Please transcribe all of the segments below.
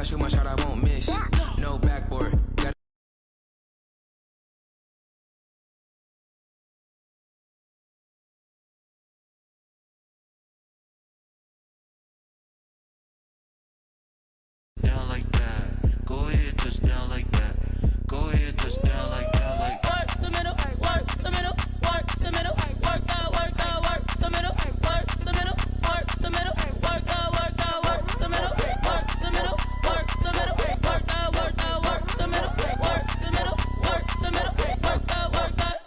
shoot my shot, I won't miss. No backboard. Down like that. Go ahead, touch down like that. Go ahead, touch down like that. Like work the middle, work the middle, work the middle, work that, work the middle, work the middle, work the middle, work that, work the middle, work the middle, work the middle, work that, work the middle, work the middle, work the middle, work that, work that.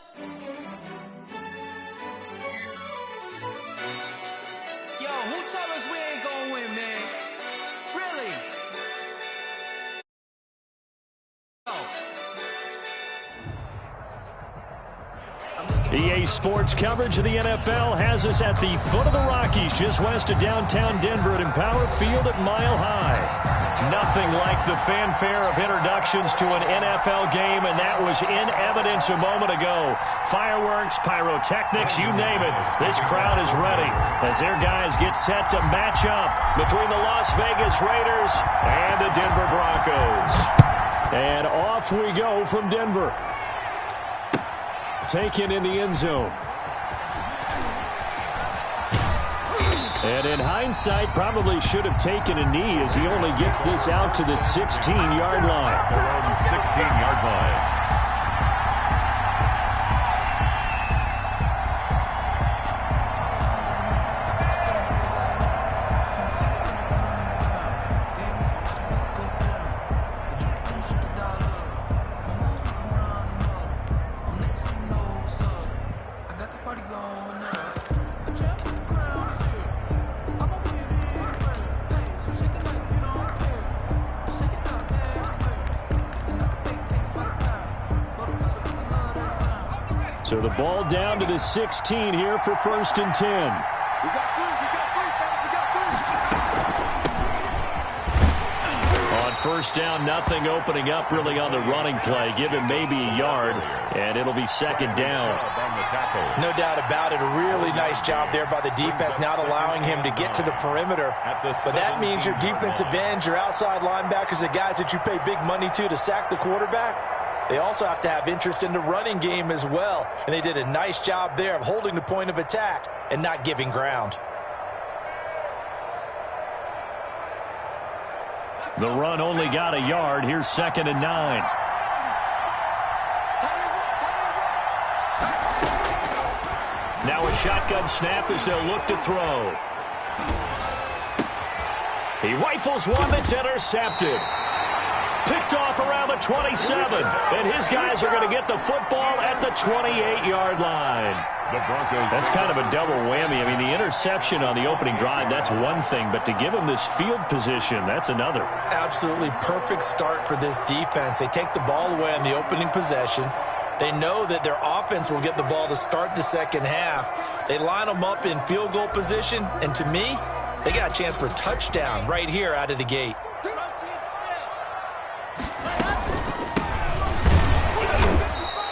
Yo, who told us we ain't gonna win, man? Really? EA Sports coverage of the NFL has us at the foot of the Rockies, just west of downtown Denver at Empower Field at Mile High. Nothing like the fanfare of introductions to an NFL game, and that was in evidence a moment ago. Fireworks, pyrotechnics, you name it. This crowd is ready as their guys get set to match up between the Las Vegas Raiders and the Denver Broncos. And off we go from Denver. Taken in the end zone. And in hindsight, probably should have taken a knee as he only gets this out to the 16-yard line. Around the 16-yard line. So the ball down to the 16 here for 1st and 10. On first down, nothing opening up really on the running play. Give him maybe a yard, and it'll be 2nd down. No doubt about it. A really nice job there by the defense, not allowing him to get to the perimeter. But that means your defensive ends, your outside linebackers, the guys that you pay big money to sack the quarterback, they also have to have interest in the running game as well. And they did a nice job there of holding the point of attack and not giving ground. The run only got a yard. Here's 2nd and 9. Now a shotgun snap as they'll look to throw. He rifles one that's intercepted. Picked off around the 27, and his guys are going to get the football at the 28-yard line. That's kind of a double whammy. I mean, the interception on the opening drive, that's one thing, but to give him this field position, that's another. Absolutely perfect start for this defense. They take the ball away on the opening possession. They know that their offense will get the ball to start the second half. They line them up in field goal position, and to me, they got a chance for a touchdown right here out of the gate.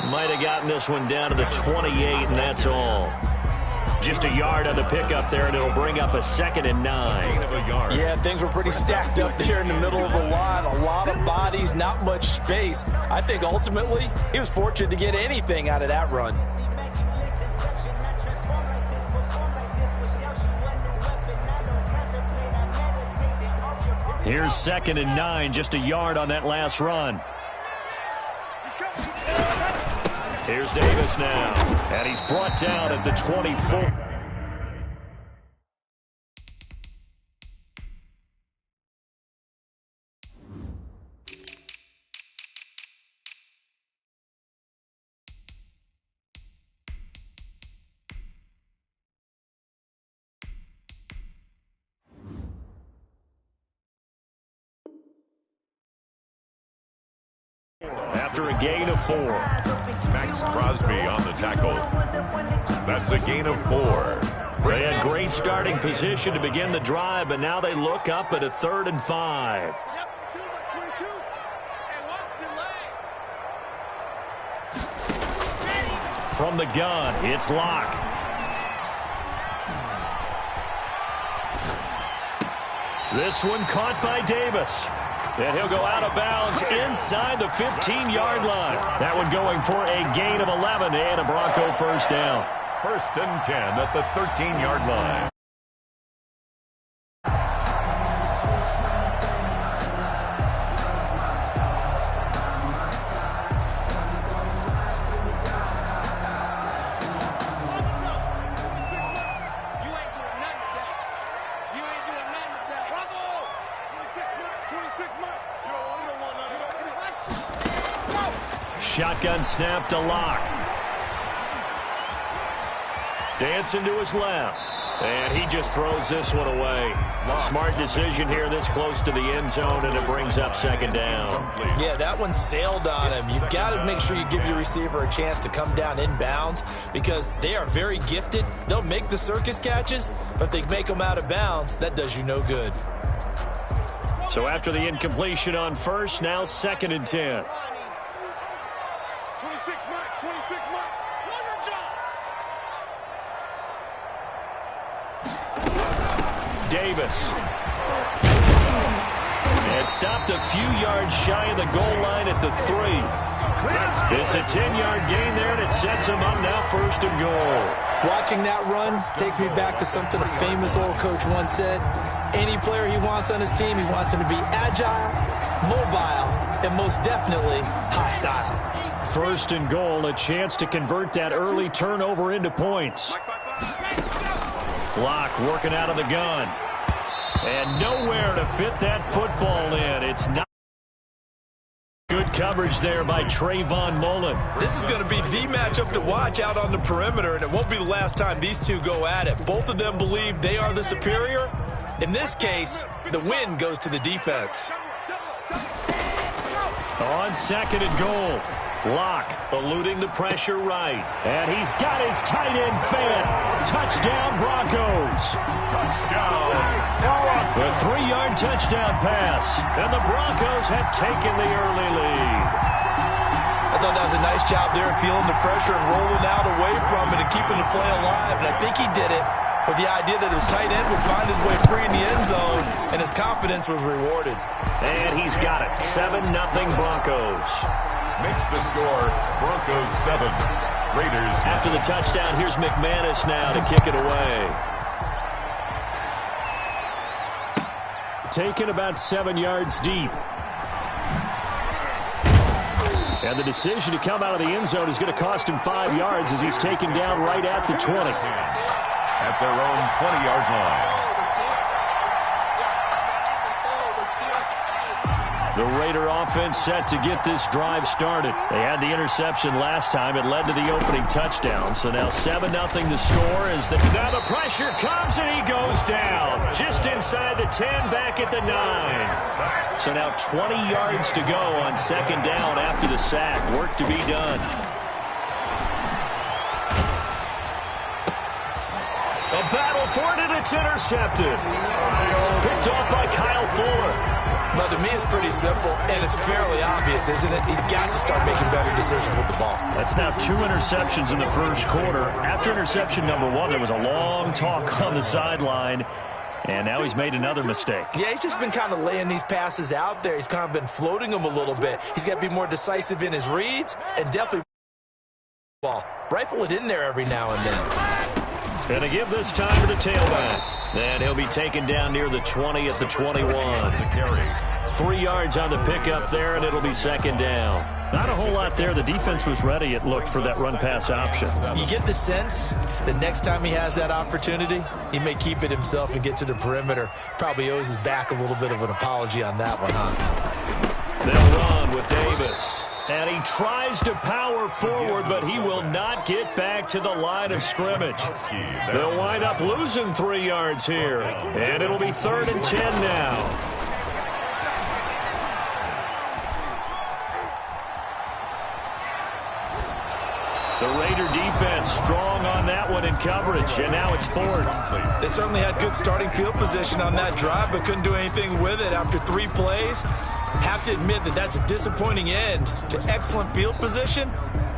Might have gotten this one down to the 28, and that's all. Just a yard on the pickup there, and it'll bring up a 2nd and 9. Yeah, things were pretty stacked up there in the middle of the line. A lot of bodies, not much space. I think ultimately he was fortunate to get anything out of that run. Here's 2nd and 9, just a yard on that last run. Here's Davis now, and he's brought down at the 24. After a gain of 4. Max Crosby on the tackle. That's a gain of 4. They had great starting position to begin the drive, but now they look up at a 3rd and 5. From the gun, it's Locke. This one caught by Davis. And he'll go out of bounds inside the 15-yard line. That one going for a gain of 11 and a Bronco first down. 1st and 10 at the 13-yard line. Shotgun snap to Locke. Dancing to his left. And he just throws this one away. Smart decision here this close to the end zone, and it brings up 2nd down. Yeah, that one sailed on him. You've got to make sure you give your receiver a chance to come down inbounds because they are very gifted. They'll make the circus catches, but if they make them out of bounds, that does you no good. So after the incompletion on first, now 2nd and 10. Davis. And stopped a few yards shy of the goal line at the 3. It's a 10-yard gain there, and it sets him up now 1st and goal. Watching that run takes me back to something a famous old coach once said. Any player he wants on his team, he wants him to be agile, mobile, and most definitely hostile. 1st and goal, a chance to convert that early turnover into points. Locke working out of the gun. And nowhere to fit that football in. It's not good coverage there by Trayvon Mullen. This is going to be the matchup to watch out on the perimeter, and it won't be the last time these two go at it. Both of them believe they are the superior. In this case, the win goes to the defense. On 2nd and goal. Locke eluding the pressure right. And he's got his tight end fed. Touchdown Broncos. Touchdown. The 3-yard touchdown pass. And the Broncos have taken the early lead. I thought that was a nice job there, feeling the pressure and rolling out away from it and keeping the play alive. And I think he did it with the idea that his tight end would find his way free in the end zone, and his confidence was rewarded. And he's got it. 7-0 Broncos. Makes the score Broncos 7. Raiders. After the touchdown, here's McManus now to kick it away. Taken about 7 yards deep. And the decision to come out of the end zone is going to cost him 5 yards as he's taken down right at the 20. At their own 20-yard line. The Raider offense set to get this drive started. They had the interception last time. It led to the opening touchdown. So now 7-0 the score. Now the pressure comes and he goes down. Just inside the 10, back at the 9. So now 20 yards to go on 2nd down after the sack. Work to be done. A battle for it, and it's intercepted. Picked off by Kyle Fuller. But to me, it's pretty simple, and it's fairly obvious, isn't it? He's got to start making better decisions with the ball. That's now 2 interceptions in the first quarter. After interception number 1, there was a long talk on the sideline, and now he's made another mistake. Yeah, he's just been kind of laying these passes out there. He's kind of been floating them a little bit. He's got to be more decisive in his reads, and definitely ball. Rifle it in there every now and then. And to give this time to the tailback. Then he'll be taken down near the 20 at the 21. 3 yards on the pickup there, and it'll be 2nd down. Not a whole lot there. The defense was ready, it looked, for that run-pass option. You get the sense that next time he has that opportunity, he may keep it himself and get to the perimeter. Probably owes his back a little bit of an apology on that one, huh? They'll run with Davis. And he tries to power forward, but he will not get back to the line of scrimmage. They'll wind up losing 3 yards here. And it'll be 3rd and 10 now. The Raider defense strong on that one in coverage, and now it's 4th. They certainly had good starting field position on that drive, but couldn't do anything with it after 3 plays. Have to admit that that's a disappointing end to excellent field position.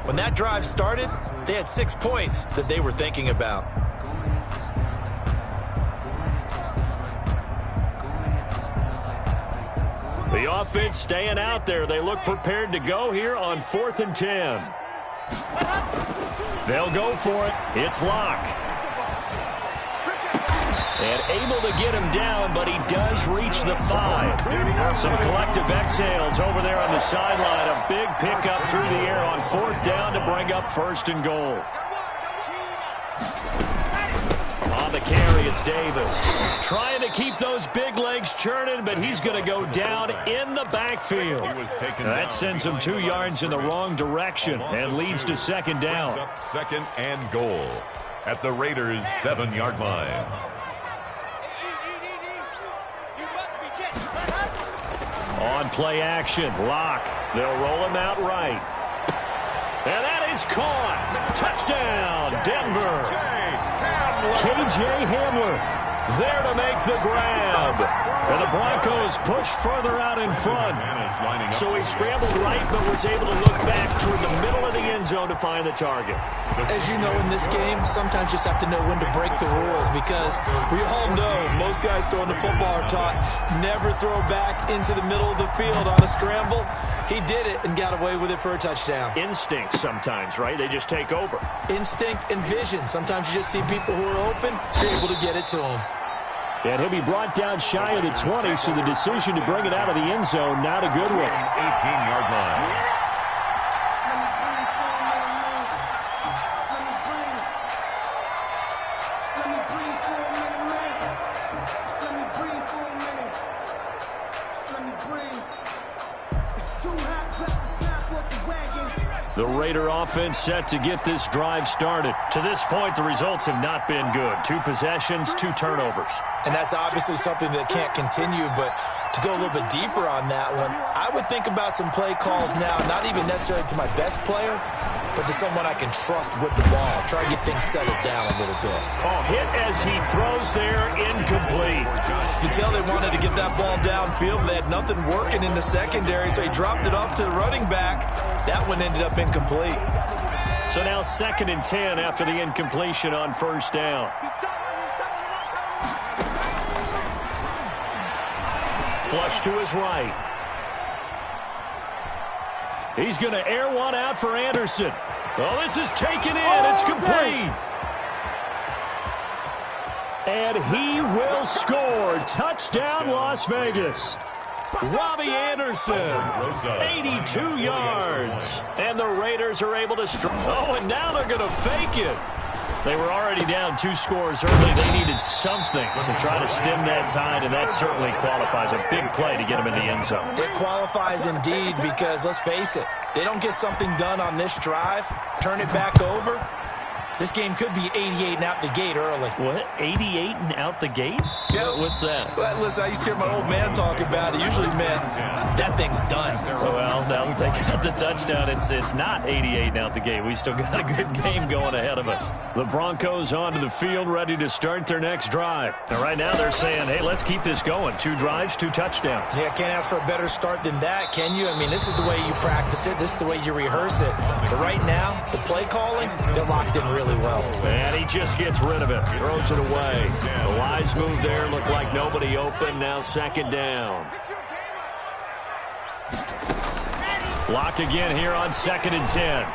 When that drive started, they had 6 points that they were thinking about. The offense staying out there. They look prepared to go here on 4th and 10. They'll go for it. It's Locke. And able to get him down, but he does reach the 5. Some collective exhales over there on the sideline. A big pickup through the air on 4th down to bring up 1st and goal. On the carry, it's Davis. Trying to keep those big legs churning, but he's going to go down in the backfield. That sends him 2 yards in the wrong direction and leads to 2nd down. 2nd and goal at the Raiders' 7-yard line. On play action, Locke. They'll roll him out right. And that is caught. Touchdown, Denver. K.J. Hamler there to make the grab. And the Broncos push further out in front. So he scrambled right, but was able to look back toward the middle of the end zone to find the target. As you know, in this game, sometimes you just have to know when to break the rules, because we all know most guys throwing the football are taught never throw back into the middle of the field on a scramble. He did it and got away with it for a touchdown. Instinct sometimes, right? They just take over. Instinct and vision. Sometimes you just see people who are open, you're able to get it to them. And he'll be brought down shy of the 20, so the decision to bring it out of the end zone, not a good one. 18-yard line. The Raider offense set to get this drive started. To this point, the results have not been good. 2 possessions, 2 turnovers. And that's obviously something that can't continue, but to go a little bit deeper on that one, I would think about some play calls now, not even necessarily to my best player, but to someone I can trust with the ball. Try to get things settled down a little bit. Oh, hit as he throws there, incomplete. You can tell they wanted to get that ball downfield. They had nothing working in the secondary, so he dropped it off to the running back. That one ended up incomplete. So now 2nd and 10 after the incompletion on 1st down. Flush to his right. He's going to air one out for Anderson. Oh, this is taken in. It's complete. And he will score. Touchdown, Las Vegas. Robbie Anderson, 82 yards. And the Raiders are able to oh, and now they're going to fake it. They were already down 2 scores early. They needed something to try to stem that tide, and that certainly qualifies. A big play to get them in the end zone. It qualifies indeed, because let's face it, they don't get something done on this drive, turn it back over, this game could be 88 and out the gate early. What? 88 and out the gate? Yeah. What's that? Well, listen, I used to hear my old man talk about it. Usually meant that thing's done. Well, now that they got the touchdown, it's not 88 and out the gate. We still got a good game going ahead of us. The Broncos onto the field, ready to start their next drive. And right now they're saying, hey, let's keep this going. 2 drives, 2 touchdowns. Yeah, can't ask for a better start than that, can you? I mean, this is the way you practice it. This is the way you rehearse it. But right now, the play calling, they're locked in really well. And he just gets rid of it. Throws it away. The wise move there. Looked like nobody open. Now 2nd down. Lock again here on 2nd and 10.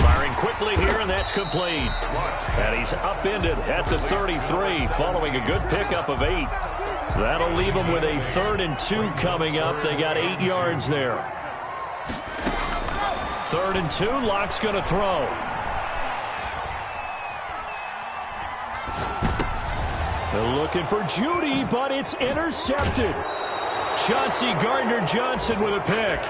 Firing quickly here, and that's complete. And he's upended at the 33 following a good pickup of 8. That'll leave him with a 3rd and 2 coming up. They got 8 yards there. 3rd and 2. Lock's going to throw. They're looking for Judy, but it's intercepted. Chauncey Gardner-Johnson with a pick.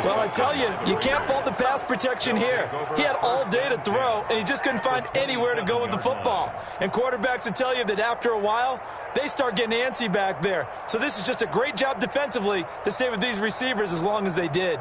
Well, I tell you, you can't fault the pass protection here. He had all day to throw, and he just couldn't find anywhere to go with the football. And quarterbacks will tell you that after a while, they start getting antsy back there. So this is just a great job defensively to stay with these receivers as long as they did.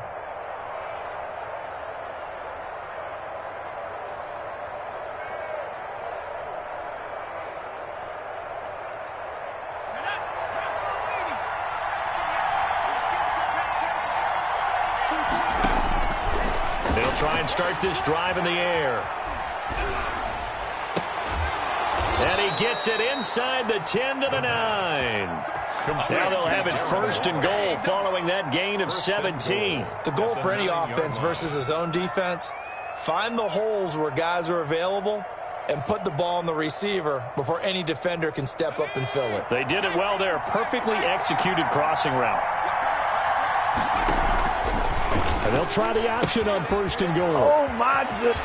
They'll try and start this drive in the air. And he gets it inside the 10 to the 9. Now they'll have it 1st and goal following that gain of 17. The goal for any offense versus his own defense, find the holes where guys are available and put the ball on the receiver before any defender can step up and fill it. They did it well there. Perfectly executed crossing route. And they'll try the option on 1st and goal. Oh, my goodness.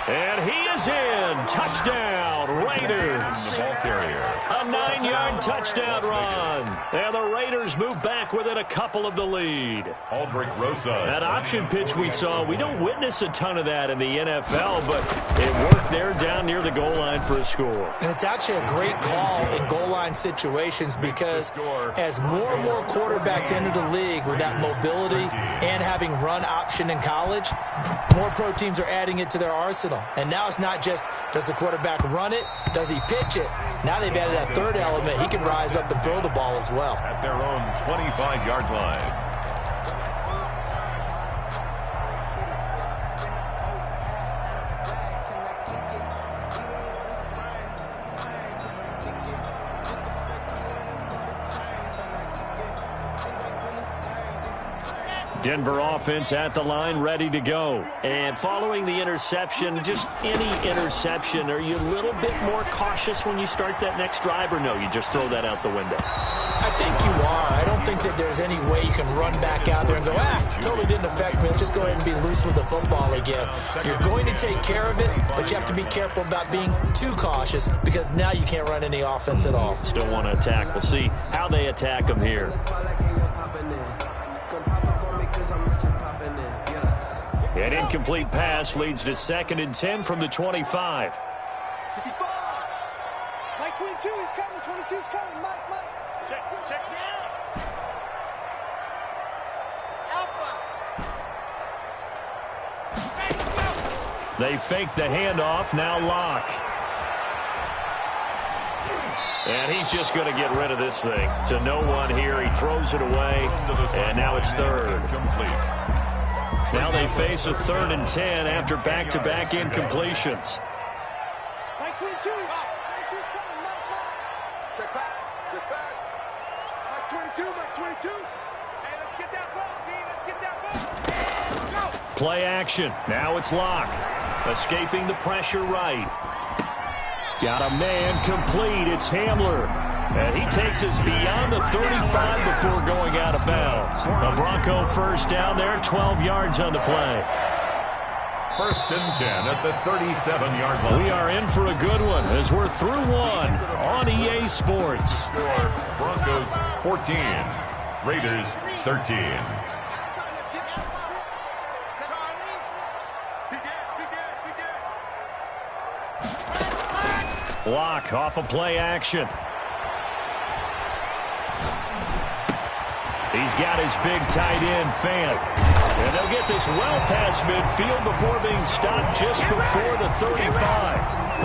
And he is in. Touchdown, Raiders. The ball carrier. A 9-yard touchdown run. And the Raiders move back within a couple of the lead. Aldrich Rosas. That option pitch we saw, we don't witness a ton of that in the NFL, but it worked there down near the goal line for a score. And it's actually a great call in goal line situations because as more and more quarterbacks enter the league with that mobility and having run option in college, more pro teams are adding it to their arsenal. And now it's not just, does the quarterback run it? Does he pitch it? Now they've added that third element. He can rise up and throw the ball as well. At their own 25-yard line. Denver offense at the line, ready to go. And following the interception, just any interception, are you a little bit more cautious when you start that next drive, or no, you just throw that out the window? I think you are. I don't think that there's any way you can run back out there and go, totally didn't affect me. Let's just go ahead and be loose with the football again. You're going to take care of it, but you have to be careful about being too cautious because now you can't run any offense at all. Still want to attack. We'll see how they attack them here. An incomplete pass leads to 2nd and 10 from the 25. Mike 22 is coming. 22 is coming. Mike. Check down. Alpha. They fake the handoff. Now Locke. And he's just going to get rid of this thing. To no one here. He throws it away. And now it's 3rd. Complete. Now they face a 3rd and 10 after back-to-back incompletions. Mike 22 is coming. Check back. Mike 22. Hey, let's get that ball, D. Let's get that ball. Go. Play action. Now it's Locke. Escaping the pressure right. Got a man complete. It's Hamler. And he takes us beyond the 35 before going out of bounds. A Bronco first down there, 12 yards on the play. 1st and 10 at the 37-yard line. We are in for a good one as we're through one on EA Sports. Score, Broncos 14, Raiders 13. Locke off a play action. He's got his big tight end, Fant. And they'll get this well past midfield before being stopped just before the 35.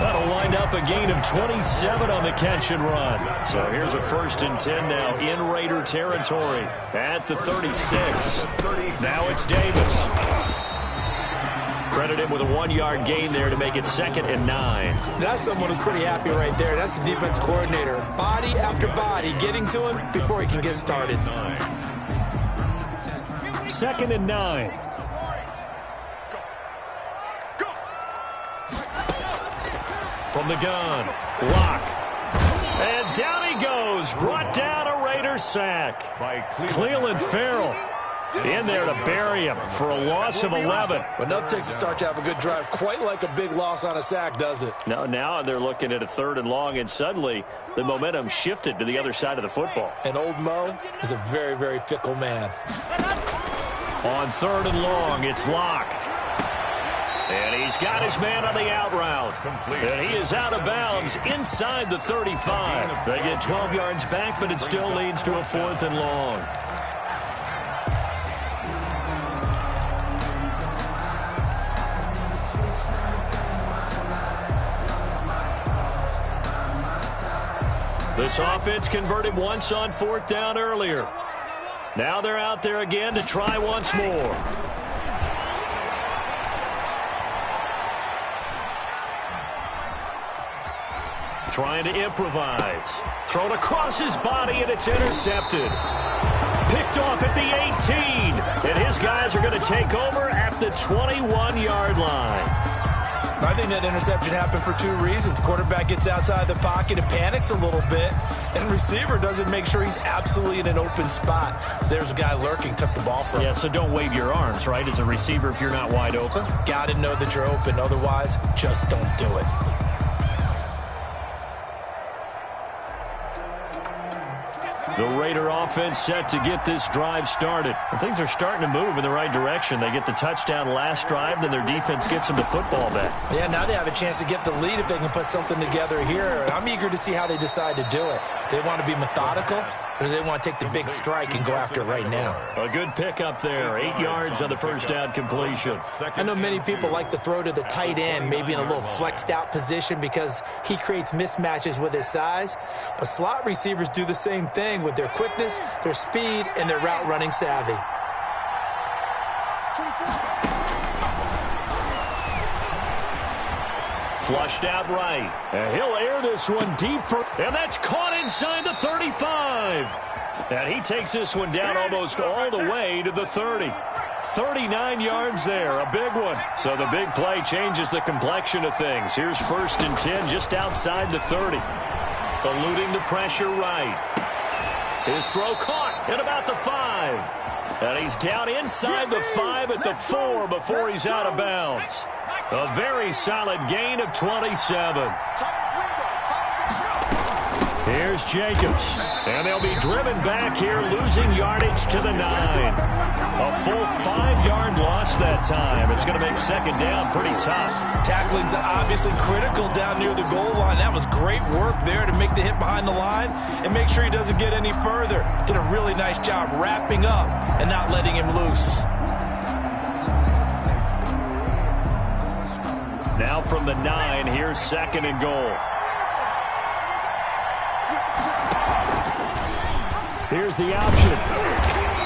That'll wind up a gain of 27 on the catch and run. So here's a 1st and 10 now in Raider territory at the 36. Now it's Davis. Credit him with a 1-yard gain there to make it 2nd and 9. That's someone who's pretty happy right there. That's the defense coordinator. Body after body getting to him before he can get started. 2nd and 9. From the gun, Locke. And down he goes. Brought down a Raider sack By Clelin Ferrell. In there to bury him for a loss of 11. But enough takes to start to have a good drive. Quite like a big loss on a sack, does it? Now they're looking at a 3rd and long, and suddenly the momentum shifted to the other side of the football. And old Mo is a very, very fickle man. On 3rd and long, it's Locke. And he's got his man on the out route. And he is out of bounds inside the 35. They get 12 yards back, but it still leads to a 4th and long. This offense converted once on 4th down earlier. Now they're out there again to try once more. trying to improvise. Thrown across his body, and it's intercepted. Picked off at the 18. And his guys are going to take over at the 21-yard line. I think that interception happened for two reasons. Quarterback gets outside the pocket and panics a little bit, and receiver doesn't make sure he's absolutely in an open spot. So there's a guy lurking, took the ball from him. Yeah, so don't wave your arms, right, as a receiver if you're not wide open. Got to know that you're open. Otherwise, just don't do it. The Raider offense set to get this drive started. And things are starting to move in the right direction. They get the touchdown last drive, then their defense gets them the football back. Yeah, now they have a chance to get the lead if they can put something together here. And I'm eager to see how they decide to do it. Do they want to be methodical, or do they want to take the big strike and go after it right now? A good pickup there. 8 yards on the first down completion. I know many people like to throw to the tight end, maybe in a little flexed out position because he creates mismatches with his size. But slot receivers do the same thing with their quickness, their speed, and their route running savvy. Flushed out right. And he'll air this one deep and that's caught inside the 35. And he takes this one down almost all the way to the 30. 39 yards there, a big one. So the big play changes the complexion of things. Here's 1st and 10 just outside the 30. Eluding the pressure right. His throw caught at about the 5. And he's down inside the 5 at the 4 before he's out of bounds. A very solid gain of 27. Here's Jacobs. And they'll be driven back here, losing yardage to the 9. A full 5-yard loss that time. It's going to make second down pretty tough. Tackling's obviously critical down near the goal line. That was great work there to make the hit behind the line and make sure he doesn't get any further. Did a really nice job wrapping up and not letting him loose. Now from the 9, here's 2nd and goal. Here's the option.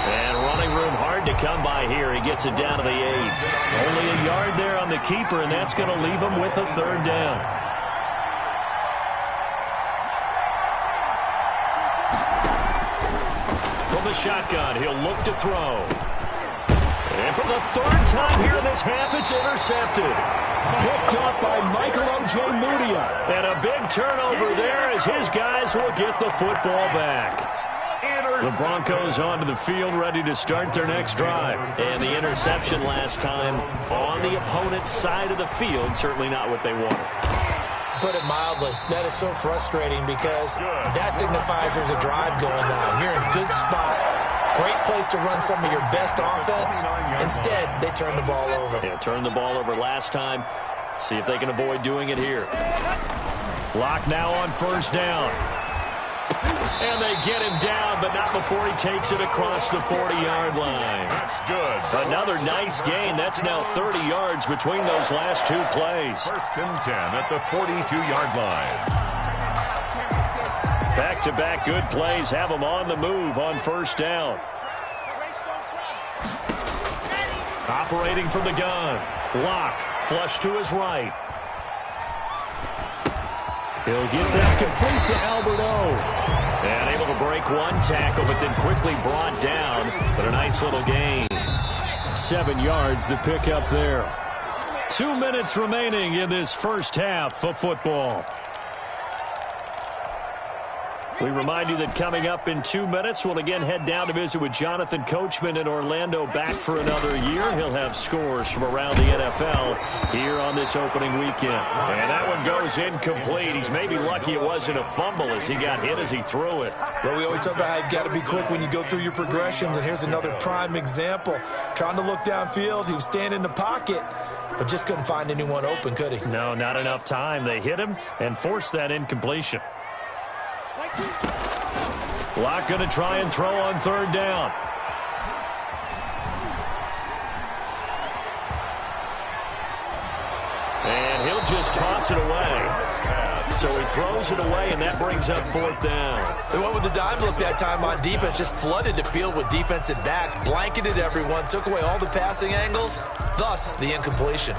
And running room hard to come by here. He gets it down to the 8. Only a yard there on the keeper, and that's going to leave him with a 3rd down. From the shotgun, he'll look to throw. And for the 3rd time here in this half, it's intercepted. Picked up by Michael Ojemudia. And a big turnover there as his guys will get the football back. The Broncos onto the field, ready to start their next drive. And the interception last time on the opponent's side of the field, certainly not what they wanted. Put it mildly, that is so frustrating because that signifies there's a drive going on. You're in a good spot. Great place to run some of your best offense. Instead, they turn the ball over. Yeah, turned the ball over last time. See if they can avoid doing it here. Lock now on 1st down. And they get him down, but not before he takes it across the 40-yard line. That's good. Another nice gain. That's now 30 yards between those last 2 plays. 1st and 10 at the 42-yard line. Back-to-back good plays have him on the move on 1st down. Operating from the gun. Lock, flush to his right. He'll get that complete to Albert O. And able to break one tackle, but then quickly brought down. But a nice little gain. 7 yards, the pickup there. 2 minutes remaining in this first half of football. We remind you that coming up in 2 minutes, we'll again head down to visit with Jonathan Coachman in Orlando, back for another year. He'll have scores from around the NFL here on this opening weekend. And that one goes incomplete. He's maybe lucky it wasn't a fumble as he got hit as he threw it. Well, we always talk about how you've got to be quick when you go through your progressions, and here's another prime example. Trying to look downfield, he was standing in the pocket, but just couldn't find anyone open, could he? No, not enough time. They hit him and forced that incompletion. Locke going to try and throw on 3rd down. And he'll just toss it away. So he throws it away, and that brings up 4th down. They went with the dime look that time on defense, just flooded the field with defensive backs, blanketed everyone, took away all the passing angles, thus the incompletion.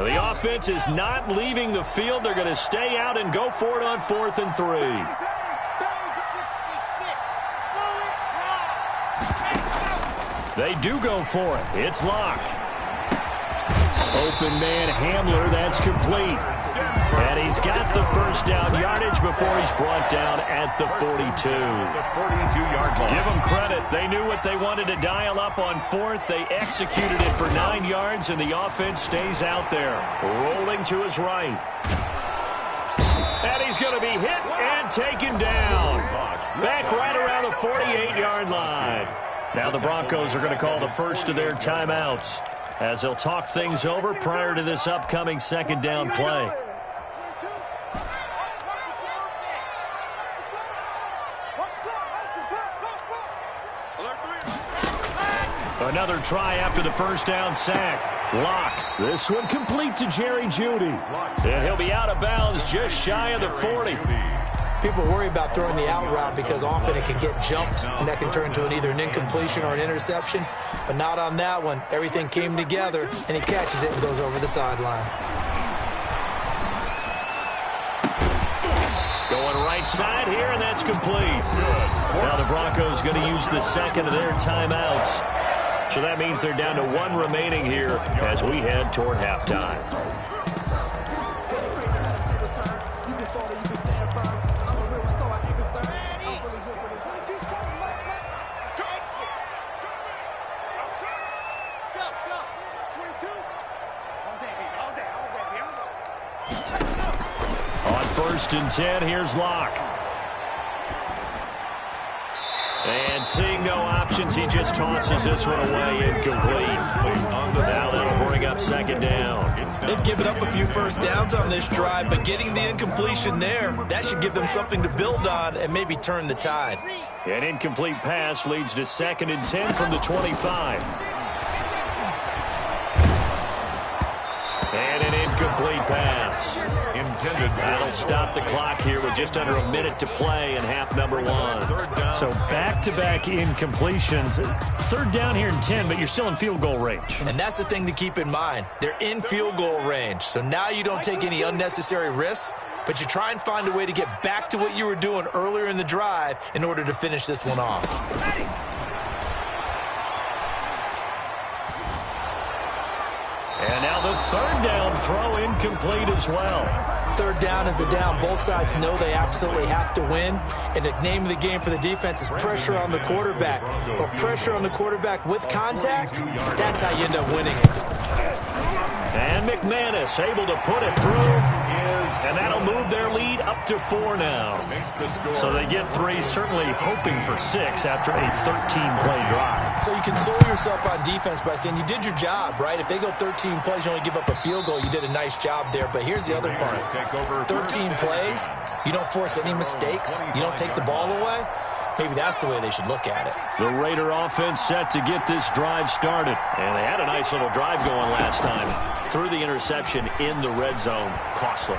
The offense is not leaving the field. They're going to stay out and go for it on 4th and 3. They do go for it. It's Locke. Open man Hamler. That's complete. And he's got the first down yardage before he's brought down at the 42. The 42-yard line. Give them credit. They knew what they wanted to dial up on 4th. They executed it for 9 yards, and the offense stays out there. Rolling to his right. And he's going to be hit and taken down. Back right around the 48-yard line. Now the Broncos are going to call the first of their timeouts as they'll talk things over prior to this upcoming second down play. Another try after the first down sack. Locke. This one complete to Jerry Jeudy. And he'll be out of bounds just shy of the 40. People worry about throwing the out route because often it can get jumped, and that can turn into either an incompletion or an interception. But not on that one. Everything came together, and he catches it and goes over the sideline. Going right side here, and that's complete. Now the Broncos going to use the second of their timeouts. So that means they're down to 1 remaining here as we head toward halftime. On 1st and 10, here's Locke. And seeing no options, he just tosses this one away, incomplete. Now that'll bring up second down. They've given up a few first downs on this drive, but getting the incompletion there, that should give them something to build on and maybe turn the tide. An incomplete pass leads to 2nd and 10 from the 25. And an incomplete pass. That'll stop the clock here with just under a minute to play in half number 1. So back-to-back incompletions. 3rd down here and 10, but you're still in field goal range. And that's the thing to keep in mind. They're in field goal range. So now you don't take any unnecessary risks, but you try and find a way to get back to what you were doing earlier in the drive in order to finish this one off. And now the 3rd down throw incomplete as well. 3rd down is the down. Both sides know they absolutely have to win. And the name of the game for the defense is pressure on the quarterback. But pressure on the quarterback with contact, that's how you end up winning it. And McManus able to put it through. And that'll move their lead up to 4 now. So they get 3, certainly hoping for 6 after a 13-play drive. So you console yourself on defense by saying you did your job, right? If they go 13 plays, you only give up a field goal, you did a nice job there. But here's the other part. 13 plays, you don't force any mistakes, you don't take the ball away. Maybe that's the way they should look at it. The Raider offense set to get this drive started. And they had a nice little drive going last time. Threw the interception in the red zone. Costly.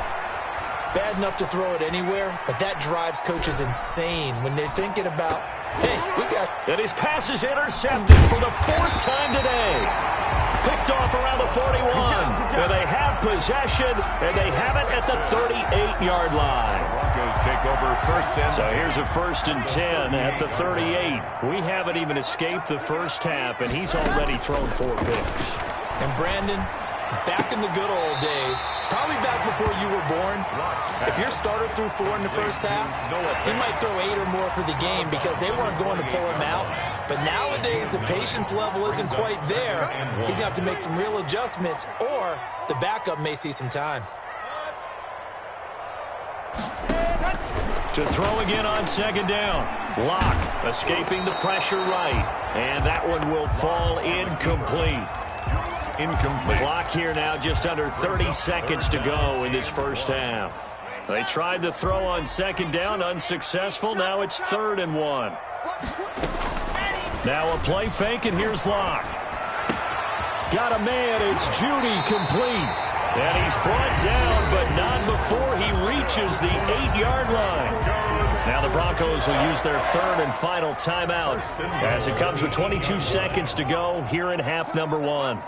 Bad enough to throw it anywhere, but that drives coaches insane when they're thinking about, hey, we got... And his pass is intercepted for the 4th time today. Picked off around the 41. And they have possession, and they have it at the 38-yard line. Broncos take over 1st and 10. So here's a 1st and 10 at the 38. We haven't even escaped the first half, and he's already thrown 4 picks. And Brandon, back in the good old days, probably back before you were born, if your starter threw 4 in the first half, he might throw 8 or more for the game because they weren't going to pull him out. But nowadays, the patience level isn't quite there. He's going to have to make some real adjustments, or the backup may see some time. To throw again on 2nd down. Locke escaping the pressure right. And that one will fall incomplete. Clock here now, just under 30 seconds to go in this first half. They tried to throw on 2nd down, unsuccessful. Now it's 3rd and 1. Now a play fake, and here's Locke. Got a man, it's Jeudy, complete. And he's brought down, but not before he reaches the 8-yard line. Now the Broncos will use their 3rd and final timeout as it comes with 22 seconds to go here in half number 1.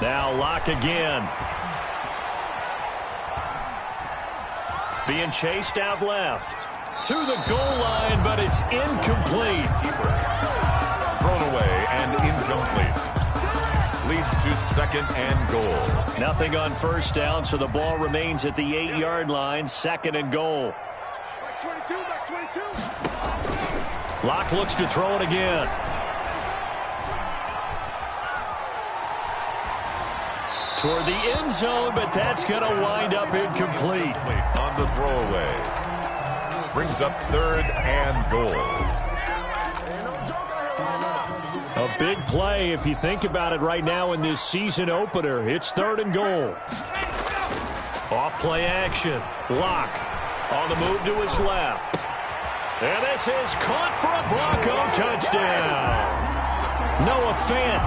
Now Locke again. Being chased out left. To the goal line, but it's incomplete. Thrown away and incomplete. Leads to 2nd and goal. Nothing on first down, so the ball remains at the 8-yard line. 2nd and goal. Back 22, back 22. Locke looks to throw it again. Toward the end zone, but that's going to wind up incomplete. On the throwaway. Brings up 3rd and goal. A big play if you think about it right now in this season opener. It's 3rd and goal. Off play action. Locke on the move to his left. And this is caught for a Bronco touchdown. Noah Fant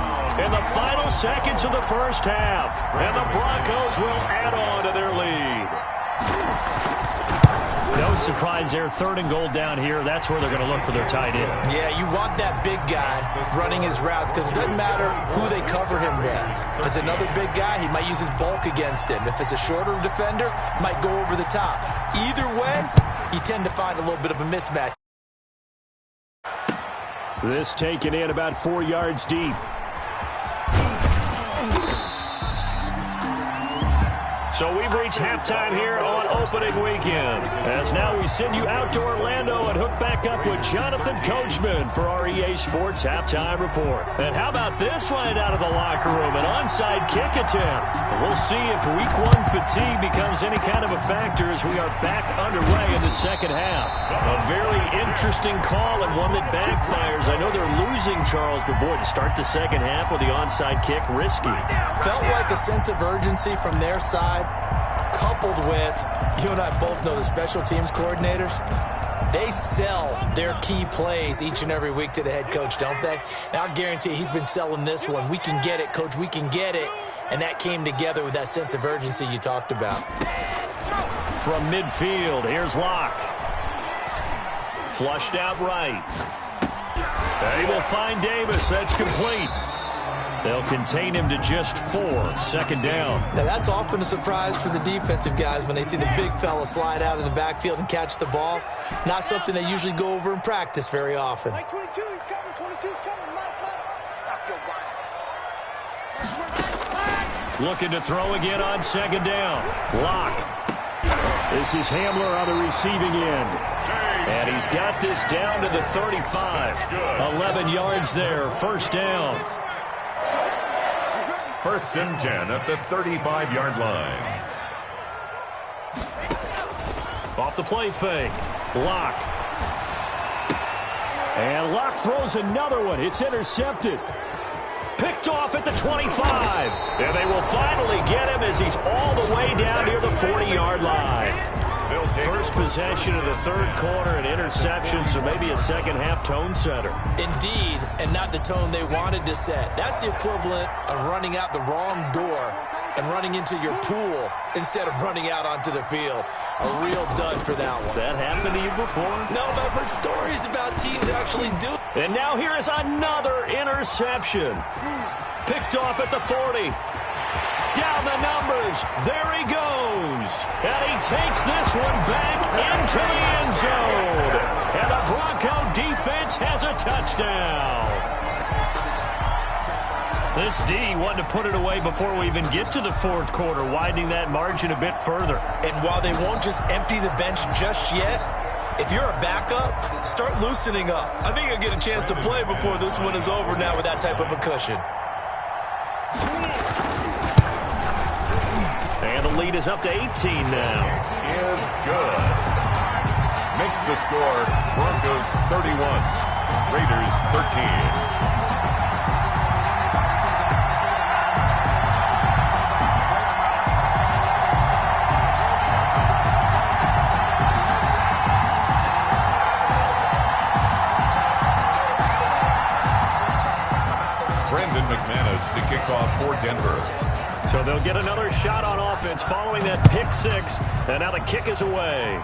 in the final seconds of the first half. And the Broncos will add on to their lead. No surprise there. 3rd and goal down here. That's where they're going to look for their tight end. Yeah, you want that big guy running his routes because it doesn't matter who they cover him with. If it's another big guy, he might use his bulk against him. If it's a shorter defender, might go over the top. Either way, you tend to find a little bit of a mismatch. This taken in about 4 yards deep. So we've reached halftime here on opening weekend. As now we send you out to Orlando and hook back up with Jonathan Coachman for our EA Sports Halftime Report. And how about this right out of the locker room? An onside kick attempt. We'll see if week 1 fatigue becomes any kind of a factor as we are back underway in the second half. A very interesting call and one that backfires. I know they're losing, Charles, but boy, to start the second half with the onside kick, risky. Felt like a sense of urgency from their side. Coupled with, you and I both know the special teams coordinators, they sell their key plays each and every week to the head coach, don't they? And I'll guarantee he's been selling this one. We can get it, coach, we can get it. And that came together with that sense of urgency you talked about. From midfield, here's Locke. Flushed out right. They will find Davis. That's complete. They'll contain him to just 4. 2nd down. Now, that's often a surprise for the defensive guys when they see the big fella slide out of the backfield and catch the ball. Not something they usually go over in practice very often. Mike 22, he's coming. 22's coming. Mike. Stop your whining. Looking to throw again on 2nd down. Locke. This is Hamler on the receiving end. And he's got this down to the 35. 11 yards there. 1st down. 1st and 10 at the 35-yard line. Off the play fake. Locke. And Locke throws another one. It's intercepted. Picked off at the 25. And they will finally get him as he's all the way down near the 40-yard line. First possession of the 3rd quarter, an interception, so maybe a second-half tone setter. Indeed, and not the tone they wanted to set. That's the equivalent of running out the wrong door and running into your pool instead of running out onto the field. A real dud for that one. Has that happened to you before? No, but I've heard stories about teams actually do it. And now here is another interception. Picked off at the 40. Down the numbers. There he goes. And he takes this one back into the end zone. And the Bronco defense has a touchdown. This D wanted to put it away before we even get to the 4th quarter, widening that margin a bit further. And while they won't just empty the bench just yet, if you're a backup, start loosening up. I think you'll get a chance to play before this one is over now with that type of a cushion. And the lead is up to 18 now. Is good. Makes the score Broncos 31, Raiders 13. McManus to kick off for Denver. So they'll get another shot on offense following that pick 6. And now the kick is away.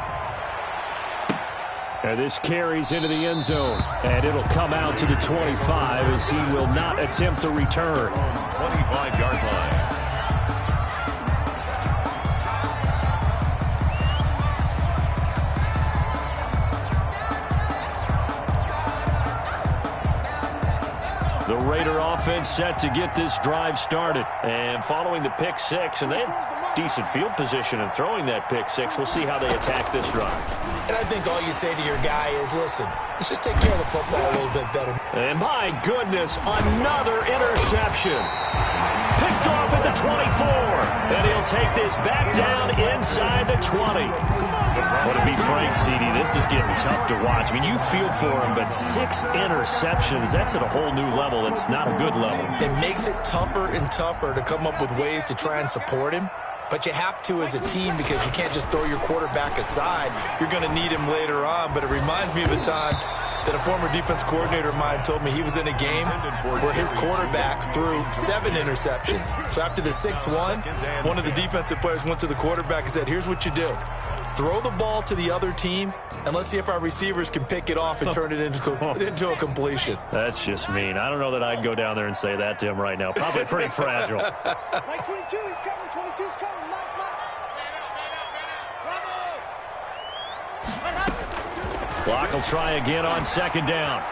And this carries into the end zone. And it'll come out to the 25 as he will not attempt to return. 25-yard line. The Raider offense set to get this drive started. And following the pick six, and they had decent field position in throwing that pick six. We'll see how they attack this drive. And I think all you say to your guy is, listen, let's just take care of the football a little bit better. And my goodness, another interception. Picked off at the 24. And he'll take this back down inside the 20. Well, to be frank, CD, this is getting tough to watch. I mean, you feel for him, but 6 interceptions, that's at a whole new level. It's not a good level. It makes it tougher and tougher to come up with ways to try and support him. But you have to as a team because you can't just throw your quarterback aside. You're going to need him later on. But it reminds me of a time that a former defense coordinator of mine told me he was in a game where his quarterback threw 7 interceptions. So after the 6-1, one of the defensive players went to the quarterback and said, here's what you do. Throw the ball to the other team, and let's see if our receivers can pick it off and turn it into a completion. That's just mean. I don't know that I'd go down there and say that to him right now. Probably pretty fragile. Like 22, he's coming. 22's coming. Block will try again on second down.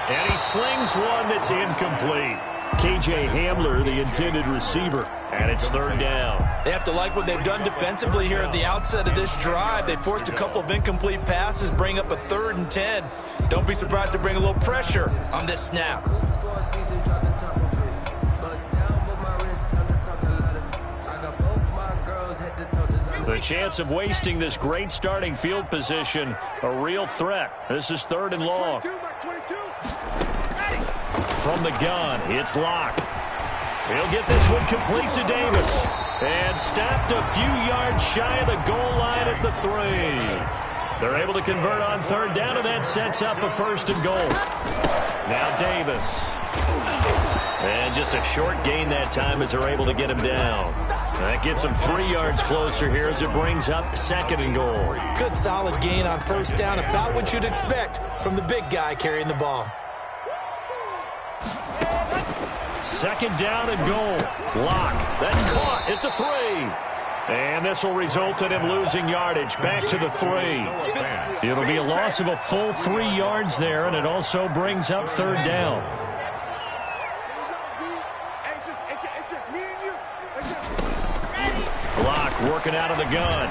And he slings one that's incomplete. KJ Hamler, the intended receiver, and it's third down. They have to like what they've done defensively here at the outset of this drive. They forced a couple of incomplete passes, bring up a 3rd and 10. Don't be surprised to bring a little pressure on this snap. The chance of wasting this great starting field position, a real threat. This is 3rd and long. From the gun, it's Locke. He'll get this one complete to Davis. And stopped a few yards shy of the goal line at the 3. They're able to convert on 3rd down, and that sets up a 1st and goal. Now Davis. And just a short gain that time as they're able to get him down. That gets him 3 yards closer here as it brings up 2nd and goal. Good solid gain on 1st down, about what you'd expect from the big guy carrying the ball. 2nd down and goal. Locke. That's caught at the 3. And this will result in him losing yardage back to the 3. It'll be a loss of a full 3 yards there, and it also brings up 3rd down. Locke working out of the gun.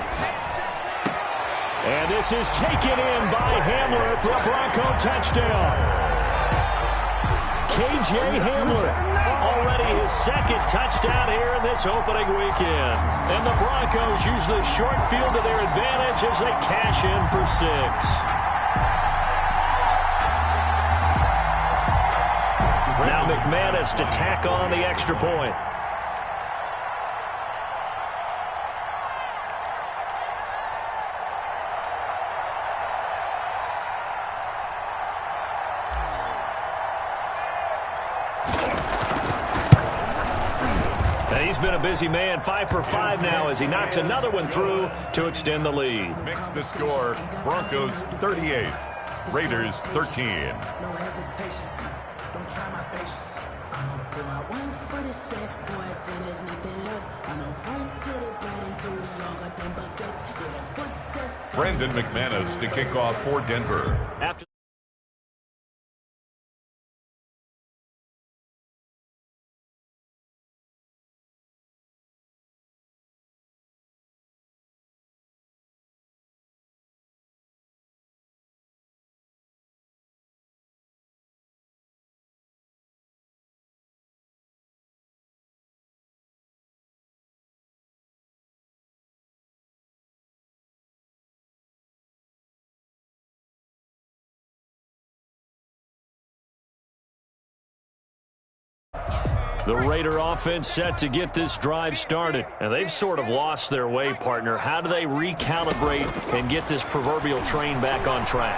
And this is taken in by Hamler for a Bronco touchdown. KJ Hamler, already his 2nd touchdown here in this opening weekend. And the Broncos use the short field to their advantage as they cash in for 6. Now McManus to tack on the extra point. He's been a busy man, 5 for 5 now as he knocks another one through to extend the lead. Makes the score Broncos 38, Raiders 13. No hesitation, don't try my patience. I'm a boy, 1 for the set, boy, tennis, nothing left. I know point to the bread until we all got them buckets. Yeah, the footsteps. Brandon McManus to kick off for Denver. After the Raider offense set to get this drive started. And they've sort of lost their way, partner. How do they recalibrate and get this proverbial train back on track?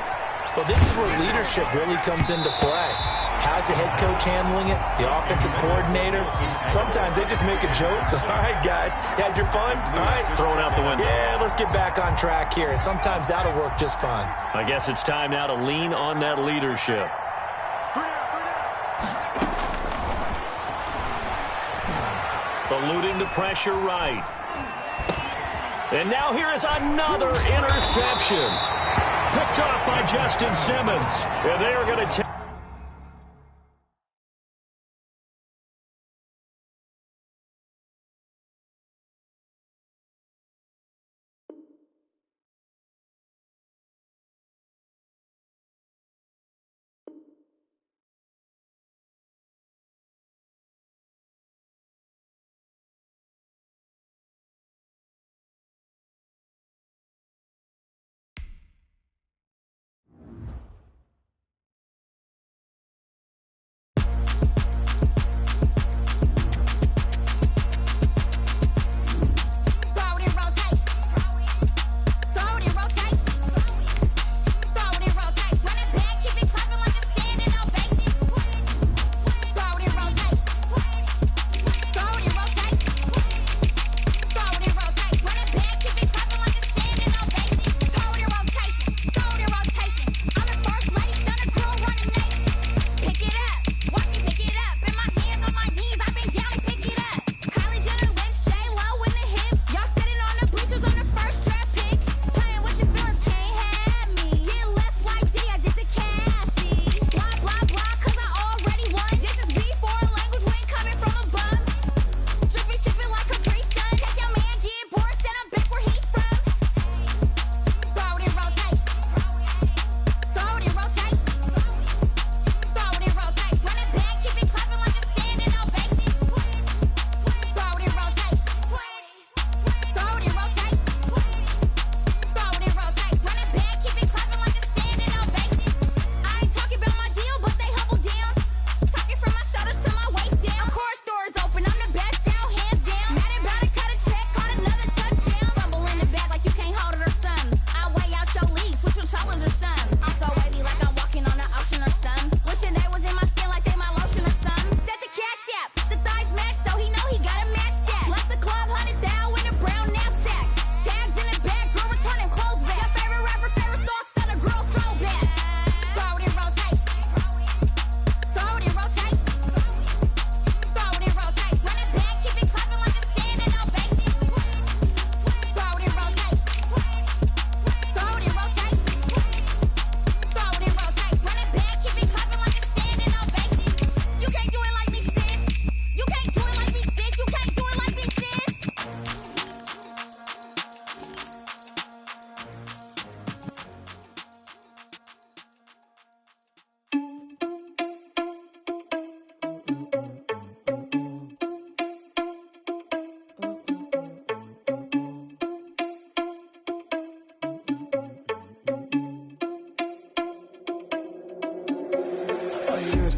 Well, this is where leadership really comes into play. How's the head coach handling it? The offensive coordinator? Sometimes they just make a joke. All right, guys, had your fun? All right. Throw it out the window. Yeah, let's get back on track here. And sometimes that'll work just fine. I guess it's time now to lean on that leadership. Eluding the pressure right. And now here is another interception. Picked off by Justin Simmons. And they are going to take...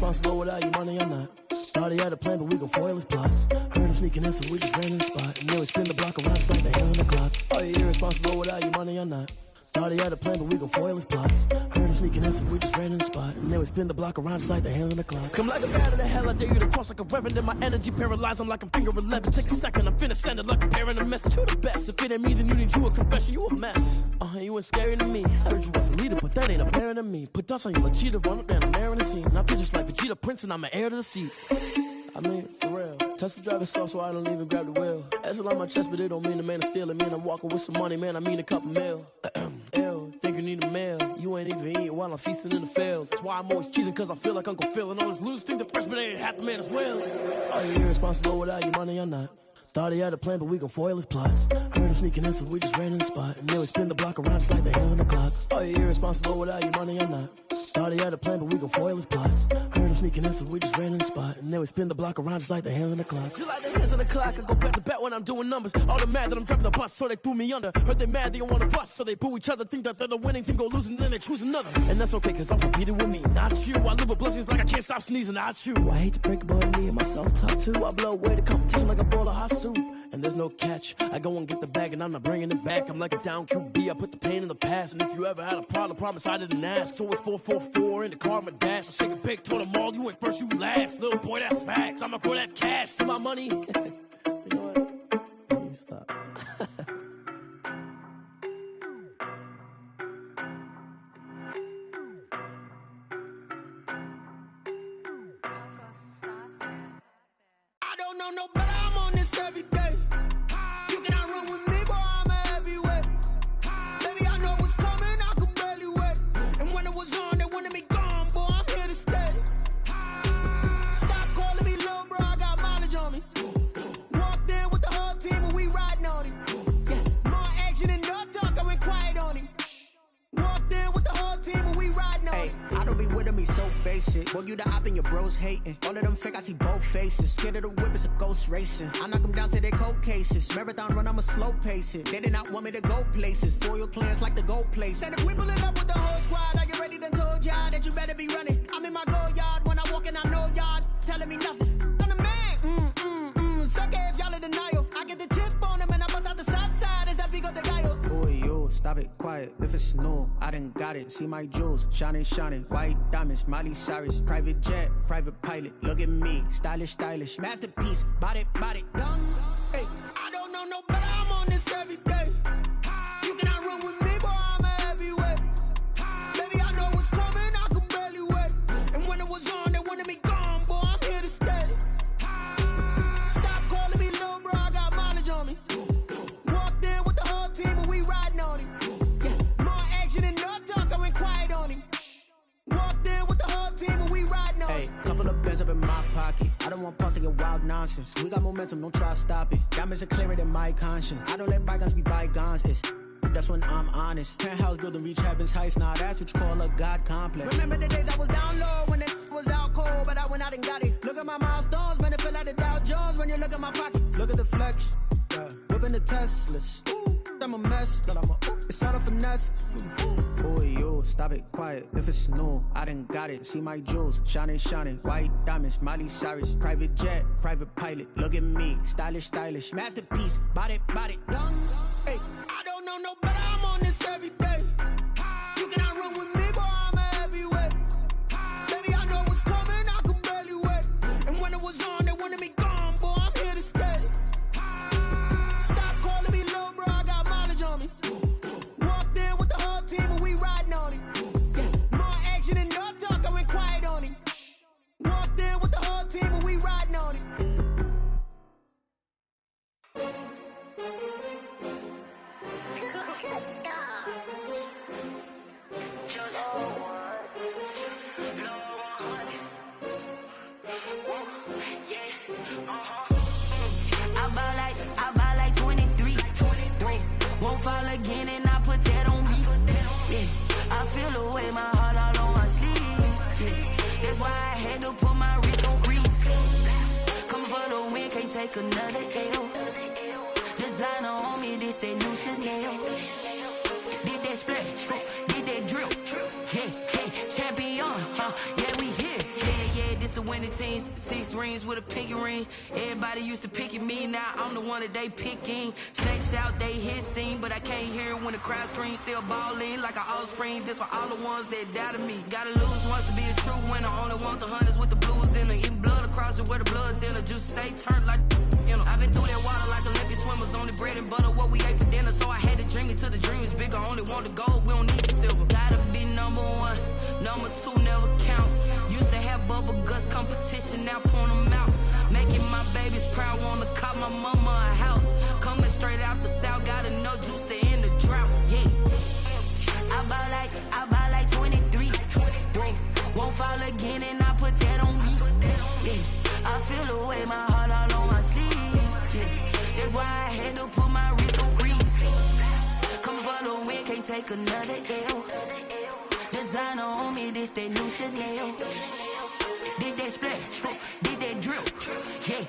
Irresponsible without your money or not. Thought he had a plan, but we gon' foil his plot. Heard him sneaking in, so we just ran in the spot. And then we spin the block around just like the hand on the clock. Are you irresponsible without your money or not? Thought he had a plan, but we gon' foil his plot. Heard him sneaking in, so we just ran in the spot. And then we spin the block around just like the hands on the clock. Come like a bat of the hell, I dare you to cross like a reverend. And my energy paralyzed, I'm like I'm finger 11. Take a second, I'm finna send it like a parent a message. You the best, if it ain't me, then you need you a confession. You a mess, you ain't scary to me. I heard you was a leader, but that ain't apparent to me. Put dust on you like cheetah, run up down the air in the scene. And I feel just like Vegeta Prince, and I'm an heir to the seat. I mean, for real. Touch the driver's soft so I don't even grab the wheel. That's on my chest, but it don't mean the man is stealing. Mean I'm walking with some money, man, I mean a couple mil. Ew, think you need a meal. You ain't even eating while I'm feasting in the field. That's why I'm always cheesing, cause I feel like Uncle Phil. And all this losers think the freshman ain't half the man as well. Are you irresponsible without your money or not? Thought he had a plan, but we gon' foil his plot. Heard him sneaking in, so we just ran in the spot. And then we spin the block around just like the hands on the clock. Are you irresponsible without your money or not? Thought he had a plan, but we gon' foil his plot. Heard him sneaking in, so we just ran in the spot. And then we spin the block around just like the hands on the clock. Just like the hands on the clock, I go back to back when I'm doing numbers. All the mad that I'm dropping the bus, so they threw me under. Heard they mad, they don't wanna bust, so they boo each other. Think that they're the winning team, go losing, then they choose another. And that's okay, cause I'm competing with me, not you. I live with blessings like I can't stop sneezing, not you. I hate to break it, but me and myself top two. I blow away the competition like a bowl of hot soup. And there's no catch. I go and get the bag and I'm not bringing it back. I'm like a down QB, I put the pain in the past. And if you ever had a problem, promise I didn't ask. So it's 444 in the car, my dash. I shake a big, told them all ball, you went first, you last. Little boy, that's facts. I'ma throw that cash to my money. You know what? Let me stop. I don't know no better, I'm on this every day. You cannot run with me, boy, I'm a heavyweight. Baby, I know what's coming, I could barely wait. And when it was on, they wanted me gone, boy, I'm here to stay. Stop calling me little bro, I got mileage on me. Walked in with the whole team and we riding on him. Yeah, more action and no talk, I went quiet on him. Walked in with the whole team and we riding on him. I don't be with him, he's so basic. Boy, you the op and your bros hating. All of them fake, I see both faces. Scared of the whip, it's a ghost racing. I knock them down to their cold cases. Marathon run, I'ma slow pace it. They did not want me to go places. Foil plans like the gold place. And if we pulling up with the whole squad, I get ready to told y'all that you better be running. I'm in my go yard, when I walk in, I know y'all telling me nothing. I'm the man, suck it if y'all in denial. I get the chip on them and I bust out the south side, is that Vigo de Gallo? Boy, yo, stop it, quiet. If it's new, I done got it. See my jewels, shining, white diamonds, Miley Cyrus, private jet, private pilot. Look at me, stylish, masterpiece, body, done. Hey, I don't know no better, I'm on this every day. You cannot run with me, boy, I'm a heavyweight. Baby, I know what's coming, I could barely wait. And when it was on, they wanted me gone, boy, I'm here to stay. Stop calling me little bro, I got mileage on me. Walked in with the whole team and we riding on him. Yeah, more action and no talk, I went quiet on him. Walked in with the whole team and we riding on him. Couple of bands up in my pocket. I don't want pause to get wild nonsense. We got momentum, don't try to stop it. Diamonds are clearer than my conscience. I don't let bygones be bygones. That's when I'm honest. Penthouse building, reach heaven's heights. Nah, that's what you call a God complex. Remember the days I was down low when it was out cold, but I went out and got it. Look at my milestones, man, it feel like the Dow Jones when you look at my pocket. Look at the flex, whipping the Teslas. I'm a mess, it's all a finesse. Boy, yo, stop it, quiet. If it's new, I done got it. See my jewels, shining, white diamonds, Miley Cyrus, private jet, private pilot. Look at me, stylish, masterpiece, body, done. Hey, I don't know no better, I'm on this every day. You cannot run with me, boy, I'm a heavyweight. Baby, I know what's coming, I could barely wait. And when it was on, they wanted me gone, boy, I'm here to stay. Stop calling me little bro, I got mileage on me. Walked in with the whole team and we riding on him. Yeah, more action and no talk, I went quiet on him. Walked in with the whole team and we riding on him. I buy like 23. Won't fall again and I put that on me. Yeah, I feel the way, my heart all on my sleeve. Yeah, that's why I had to put my wrist on freeze. Coming for the win, can't take another L. Designer on me, this that new Chanel. Did that splash, did that drill. Yeah, champion, yeah, we here. Yeah, this the winning teams. 6 rings with a pinky ring. Everybody used to pick at me, now I'm the one that they picking. Snakes out, they hit scene, but I can't hear it when the crowd screams. Still ballin' like an offspring. This for all the ones that doubted me. Gotta lose once to be a true winner. Only want the hunters with the blues in it. Eating blood across it where the blood thinner. Juice stay turned like, you know. I've been through that water like Olympic swimmers. Only bread and butter, what we ate for dinner. So I had to dream it till the dream is bigger. Only want the gold, we don't need the silver. Gotta be number 1, number 2 never count. Used to have bubble guts competition, now point them out. Making my babies proud, wanna call my mama a house. Coming straight out the south, got enough juice to end the drought. Yeah, I buy like 23. Won't fall again and I put that on me. Yeah, I feel the way, my heart all on my sleeve. Yeah, that's why I had to put my wrist on freeze. Coming for the win, can't take another L. Designer on me, this that new Chanel. Did that splash, did that drill. Yeah,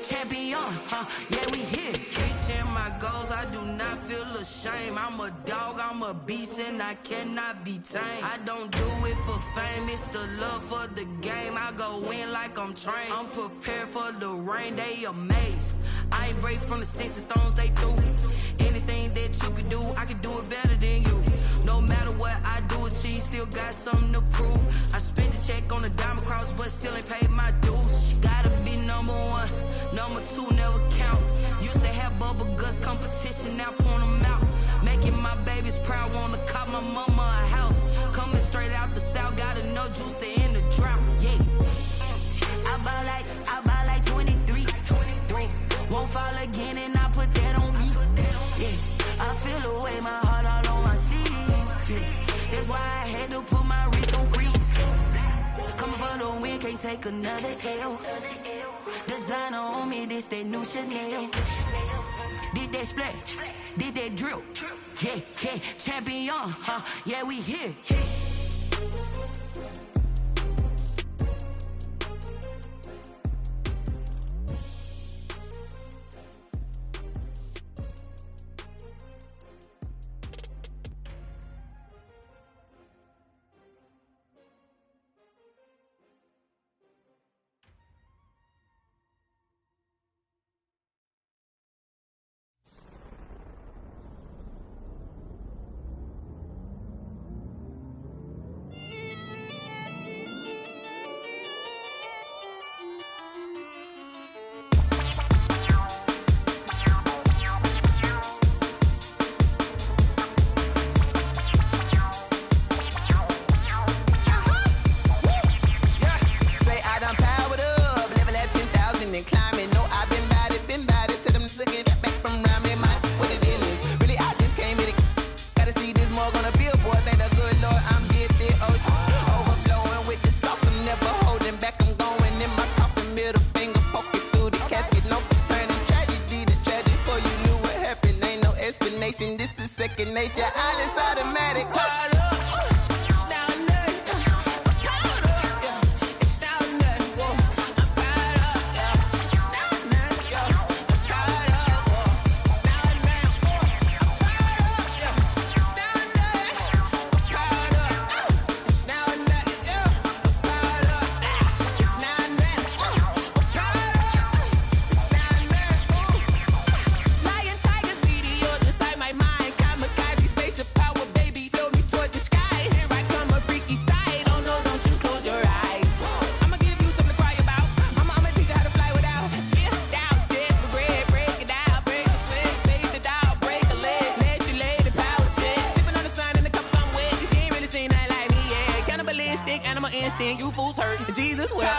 champion, yeah, we here. Reaching my goals, I do not feel ashamed. I'm a dog, I'm a beast, and I cannot be tamed. I don't do it for fame, it's the love for the game. I go in like I'm trained. I'm prepared for the rain, they amazed. I ain't break from the sticks and stones they threw. Anything that you can do, I can do it better than you. No matter what I do, achieve, still got something to prove. I spent the check on the diamond cross, but still ain't paid my dues. She gotta be number one, number two never count. Used to have bubble guts competition, now point them out. Making my babies proud, wanna cop my mama a house. Coming straight out the south, got enough juice to end the drought. Yeah. I buy like 23. Won't fall again, and I put that on me. Yeah. I feel away, my heart all on my sleeve. Yeah. That's why I had to put my wrist on freeze. Coming for the win, can't take another L. Designer on me, this that new Chanel. Did that splash, did that drill. Yeah, yeah, champion, huh? Yeah, we here. This is second nature, all is automatic. You fools hurt. Jesus will.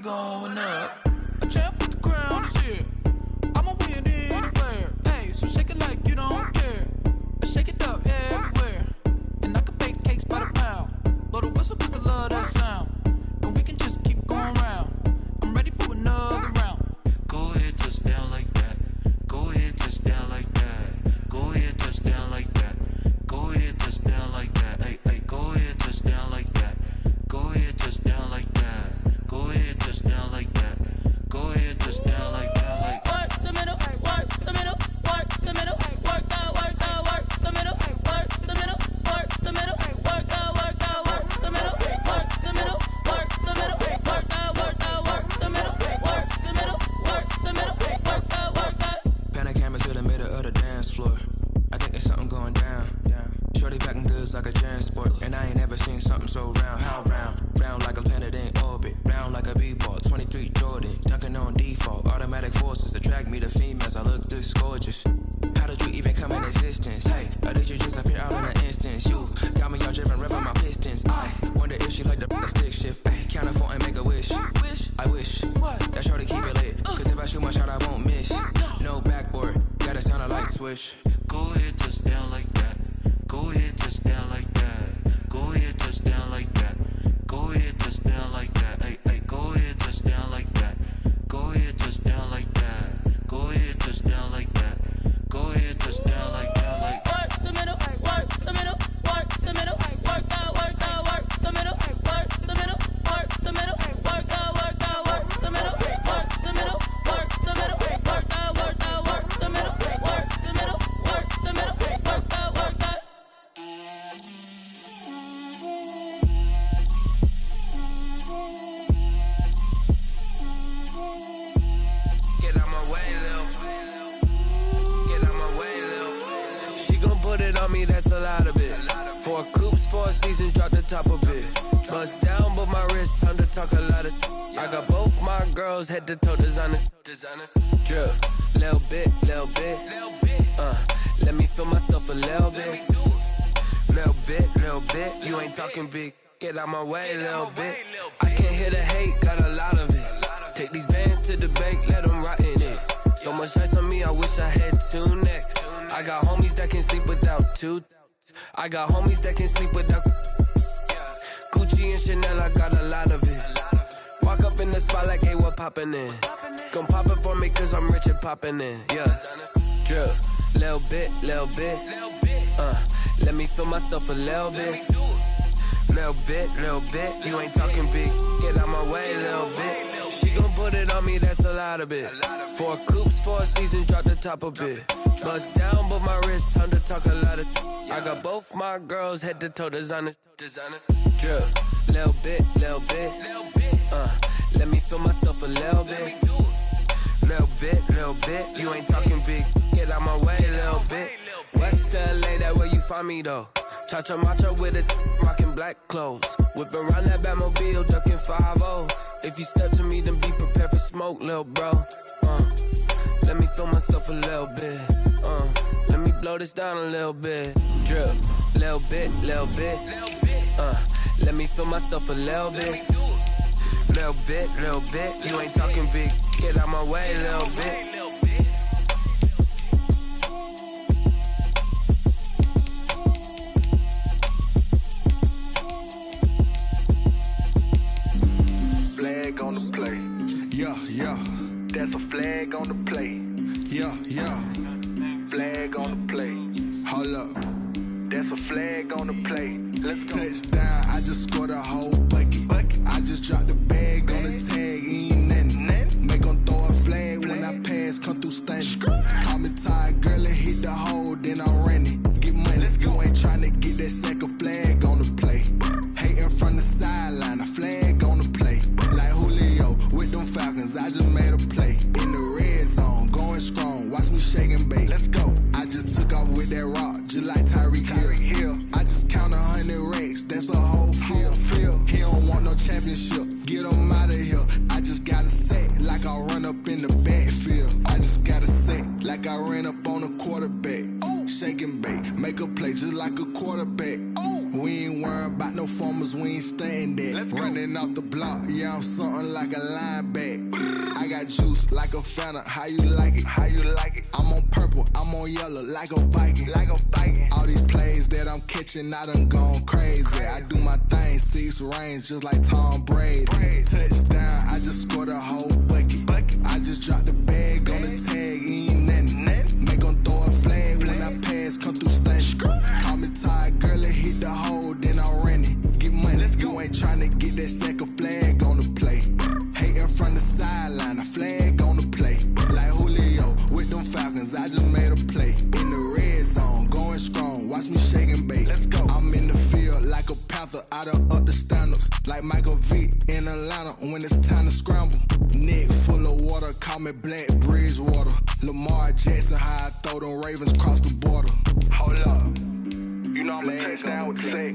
Going up. A champ with the crown is here. I'ma win anywhere. Hey, so shake it like you don't care. Shake it up everywhere. And I can bake cakes by the pound. Blow the whistle cause I love that sound. And we can just keep going round. I'm ready for another round. Go ahead, touch down like that. Go ahead, touch down like that. Go ahead, touch down like that. ain't never seen something so round. How round? Round like a planet in orbit. Round like a b-ball. 23 Jordan. Dunking on default. Automatic forces attract me to females. I look this gorgeous. How did you even come in existence? Hey, or did you just appear out in an instance? You got me all driven, revving my pistons. I wonder if she like the stick shift. Ay, count for and make a wish. I wish that shorty keep it lit. Cause if I shoot my shot, I won't miss. No backboard, gotta sound a light switch. Go ahead, touch down like that. Go ahead, touch down like that. Go ahead, touch down like that. Go ahead, touch down like that. Hey, hey, go ahead, touch down like that. Go ahead, touch down like that. Go ahead, touch down like that. Go ahead, touch down like that. Like work the middle, work the middle, work the middle, work that, work that, work the middle, work the middle, work the middle, work that, work that, work the middle, work the middle, work the middle, work that, work that, work the middle, work the middle, work the middle, work that, work that. Get out my way, Lil. Get out my way, Lil. She gon' put it on me, that's a lot of it. 4 coops, 4 seasons, drop the top a bit. Bust down, but my wrist, time to talk a lot of. I got both my girls head to toe designer. Drip, little bit, little bit. Let me feel myself a little bit. Little bit. You ain't talking big. Get out my way, little bit. I can't hear the hate, got a lot of it. Take these bands to the bank, let them rot in it. So much ice on me, I wish I had 2 necks. I got homies that can sleep without 2. I got homies that can sleep without Gucci and Chanel, I got a lot of it. Walk up in the spot like, hey, what poppin' in? Gon' pop it for me cause I'm rich and poppin' in, yeah. Drip, little bit. Let me feel myself a little bit. Little bit. You ain't talking big. Get out my way, little bit. She gon' put it on me, that's a lot of it. 4 coops, 4 seasons, drop the top a bit. Bust down, but my wrist, time to talk a lot of. I got both my girls head to toe designer. Drip, little bit. Let me feel myself a little bit. Little bit. You ain't talking big. Get out my way, little bit. West LA, that where you find me though. Cha-cha matcha with a rockin' black clothes. Whip around that Batmobile, ducking 5-0. If you step to me, then be prepared for smoke, lil' bro. Let me feel myself a little bit. Let me blow this down a little bit. Drip, little bit. Let me feel myself a little bit. Little bit. You ain't talking big. Get out my way, little bit. Flag on the play. Yeah. That's a flag on the play. Yeah. Flag on the play. Hold up. That's a flag on the play. Let's go. Touchdown, I just scored a whole bucket. I just dropped the bag on the tag, ain't nothing. Make 'em throw a flag when I pass, come through stunning. Call me tired, girl, and hit the hole, then I'm running. Get money, you ain't tryna get that second flag on the play. Hating from the sideline, a flag on the play. Like Julio with them Falcons, I just made a play. In the red zone, going strong, watch me shake and bake. Let's go. I just took off with that rock, just like Tyreek Hill. I just count 100 racks, that's a whole field. He don't want no championship, get him out of here. I just gotta set like I run up in the backfield. I just gotta set like I ran up on a quarterback. Shake and bake, make a play just like a quarterback. We ain't worrying about no formers, we ain't staying there. Running off the block, yeah, I'm something like a linebacker. I got juice like a Fanta, how you like it? I'm on purple, I'm on yellow like a Viking. All these plays that I'm catching, I done gone crazy. I do my thing, 6 range just like Tom Brady. Touchdown, I just scored a whole bucket. I just dropped the bag on the tag, ain't nothing. Make 'em throw a flag when I pass, come through stunning. Call me tired, girl, and hit the hole, then I'm running. Get money, you ain't tryna get that second flag on the play. Hating from the sideline, a flag on the play. Like Julio with them Falcons, I just made a play. In the red zone, going strong, watch me shake and bake. I'm in the field like a Panther, I done up the standards. Like Michael Vick in Atlanta when it's time to scramble. Neck full of water, call me Black Bridgewater. Lamar Jackson, how I throw them Ravens across the border. Hold up, you know I'm a touchdown with the sack.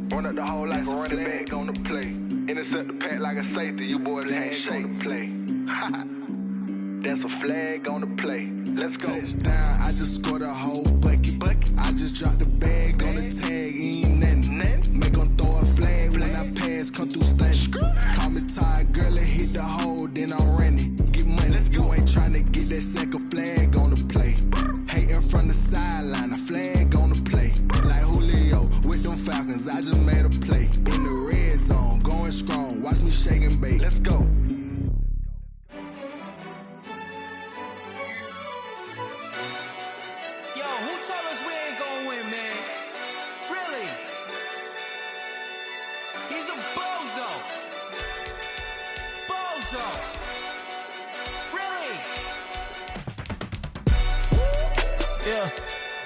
Run up the whole life and run it back on the play. Intercept the pack like a safety, you boys can't shake the play. That's a flag on the play. Let's go. Touchdown, I just scored a whole bucket. I just dropped the bag on the tag, ain't nothing. Make 'em throw a flag when I pass, come through stunning. Call me tired, girl, and hit the hole, then I'm running. Get money, you ain't tryna get that second flag on the play. Hating from the sideline, a flag on the play. Like Julio with them Falcons, I just made a play. In the red zone, going strong, watch me shake and bake. Let's go.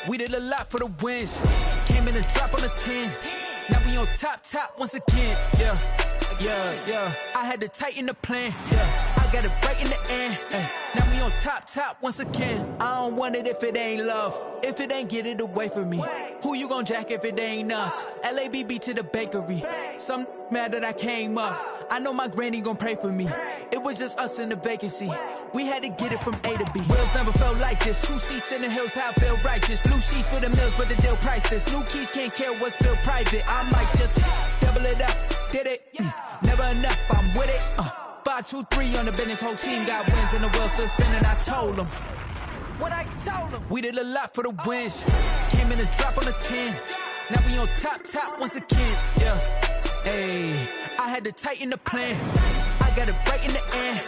We did a lot for the wins. Came in a drop on the 10. Now we on top once again. Yeah. I had to tighten the plan. Yeah. I got it right in the end. Now we on top once again. I don't want it if it ain't love. If it ain't, get it away from me. Who you gon' jack if it ain't us? LABB to the bakery. Some mad that I came up. I know my granny gon' pray for me. It was just us in the vacancy. We had to get it from A to B. Wheels never felt like this. 2 seats in the hills, how I feel righteous. Blue sheets for the mills, but the deal priceless. New keys can't care what's built private. I might just double it up. Did it? Never enough, I'm with it. 5, 2, 3 on the business. Whole team got wins and the wheels still spinning. I told them what I told them. We did a lot for the wins. Came in a drop on the 10. Now we on top once again. Yeah. Hey, I had to tighten the plan. I got it right in the end.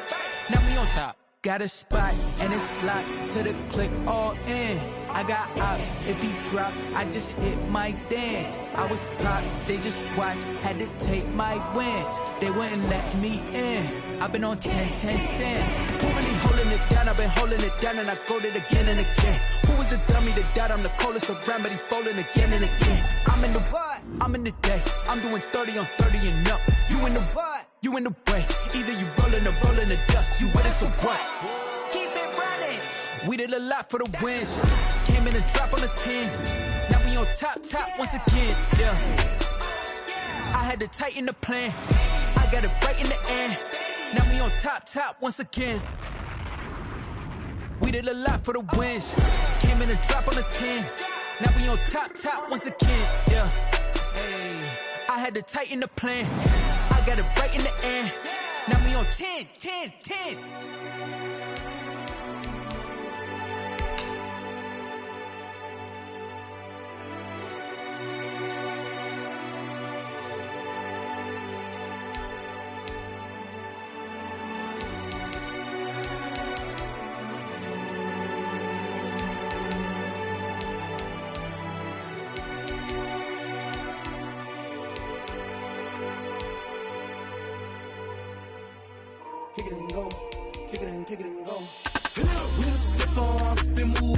Now we on top. Got a spot and it's locked to the click all in. I got ops, if he drop, I just hit my dance. I was top, they just watched, had to take my wins. They wouldn't let me in. I've been on 10 cents. Who really holding it down? I've been holding it down and I go it again and again. Who was the dummy that died? I'm the coldest around, but he folding again and again. I'm in the what? I'm in the day. I'm doing 30 on 30 and up. You in the what? You in the way. Either you rolling or rolling the dust. You with it, so what? Keep it running. We did a lot for the wins. Came in a drop on the 10. Now we on top once again. Yeah. I had to tighten the plan. I got it right in the end. Now we on top once again. We did a lot for the wins. Came in a drop on the 10. Now we on top once again. Yeah. Hey, I had to tighten the plan. I got it right in the end. Now we on 10. Kick it and go. Kick it and go. We'll step on, spin move.